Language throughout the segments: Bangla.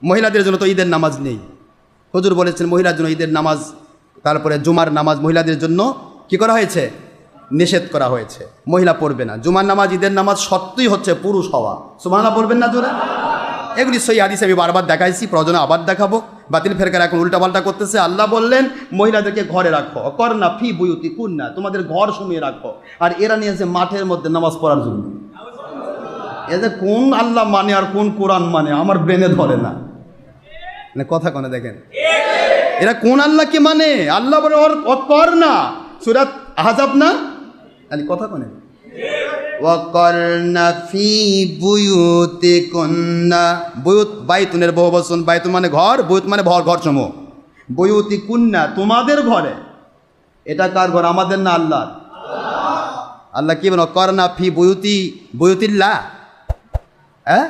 মহিলাদের জন্য তো ঈদের নামাজ নেই। হুজুর বলেছেন মহিলার জন্য ঈদের নামাজ, তারপরে জুমার নামাজ মহিলাদের জন্য কি করা হয়েছে? নিষেধ করা হয়েছে, মহিলা পড়বে না। জুমার নামাজ ঈদের নামাজ শর্তই হচ্ছে পুরুষ হওয়া। সুবহানাল্লাহ পড়বেন না জোরে? এগুলি সই হাদিস আমি বারবার দেখাইছি, প্রয়োজনে আবার দেখাবো। বাতিল ফেরকার এখন উল্টাপাল্টা করতেছে। আল্লাহ বললেন মহিলাদেরকে ঘরে রাখো, করনা ফি বুয়ুতি কুন্না, তোমাদের ঘর সমিয়ে রাখো। আর এরা নিয়েছে মাঠের মধ্যে নামাজ পড়ার জন্য। এদের কোন আল্লাহ মানে আর কোন কোরআন মানে আমার ব্রেনে ধরে না। কথা কোনে দেখেন, এরা কোন আল্লাহকে মানে? আল্লাহ বলে ওর করনা, সূরা আহজাব না? কথা কোনে ওয়াকরনা ফি বুয়ুতিকুন্না, বুয়ুত বাইতুনের বহুবচন, বাইতুন মানে ঘর, বুয়ুত মানে ঘর সমূহ। বুয়ুতিকুন্না তোমাদের ঘরে। এটা কার ঘর? আমাদের না আল্লাহর? আল্লাহ কি বলেন? ওয়াকরনা ফি বুয়ুতিল্লাহ, হ্যাঁ,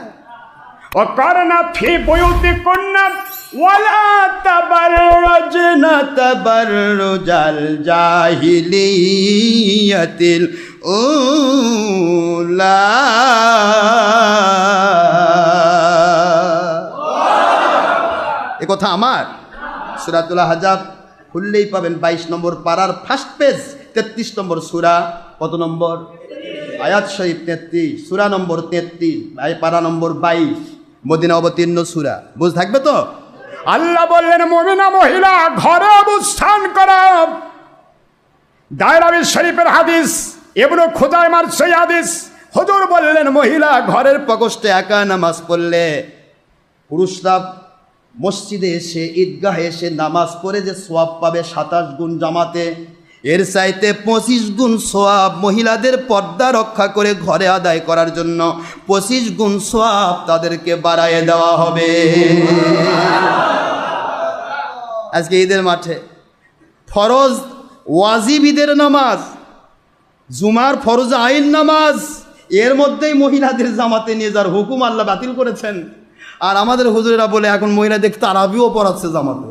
ওয়াকরনা ফি বুয়ুতিকুন্না ওয়ালা তাবাররাজনা তাবাররুজাল জাহিলিয়াতিল উলা। এ কথা আমার? সূরাতুল আহজাব খুললেই পাবেন 22 নম্বর পারার ফার্স্ট পেজ, 33 নম্বর সূরা। কত নম্বর? আয়াত শরীফ 33, সূরা নম্বর 33, পারা নম্বর 22, মদিনা অবতীর্ণ সূরা। বুঝ থাকবে তো? আল্লাহ বললেন মুমিনা মহিলা ঘরে অবস্থান করো। দায়রাবি শরীফের হাদিস, ইবনে খুজাইমার সেই হাদিস। হুজুর বললেন মহিলা ঘরের প্রকোষ্ঠে একা নামাজ পড়লে, পুরুষরা মসজিদে এসে ঈদগাহে এসে নামাজ পড়ে যে সওয়াব পাবে 27 গুণ জামাতে, এর চাইতে 25 গুণ সওয়াব মহিলাদের পর্দা রক্ষা করে ঘরে আদায় করার জন্য 25 গুণ সওয়াব তাদেরকে বাড়ায় দেওয়া হবে। আজকে ঈদের মাঠে ফরজ ওয়াজিব ঈদের নামাজ, জুমার ফরজ আইন নামাজ, এর মধ্যেই মহিলাদের জামাতে নিয়ে যাওয়ার হুকুম আল্লাহ বাতিল করেছেন। আর আমাদের হুজুরেরা বলে এখন মহিলাদের তারাবিও পড়াচ্ছে জামাতে।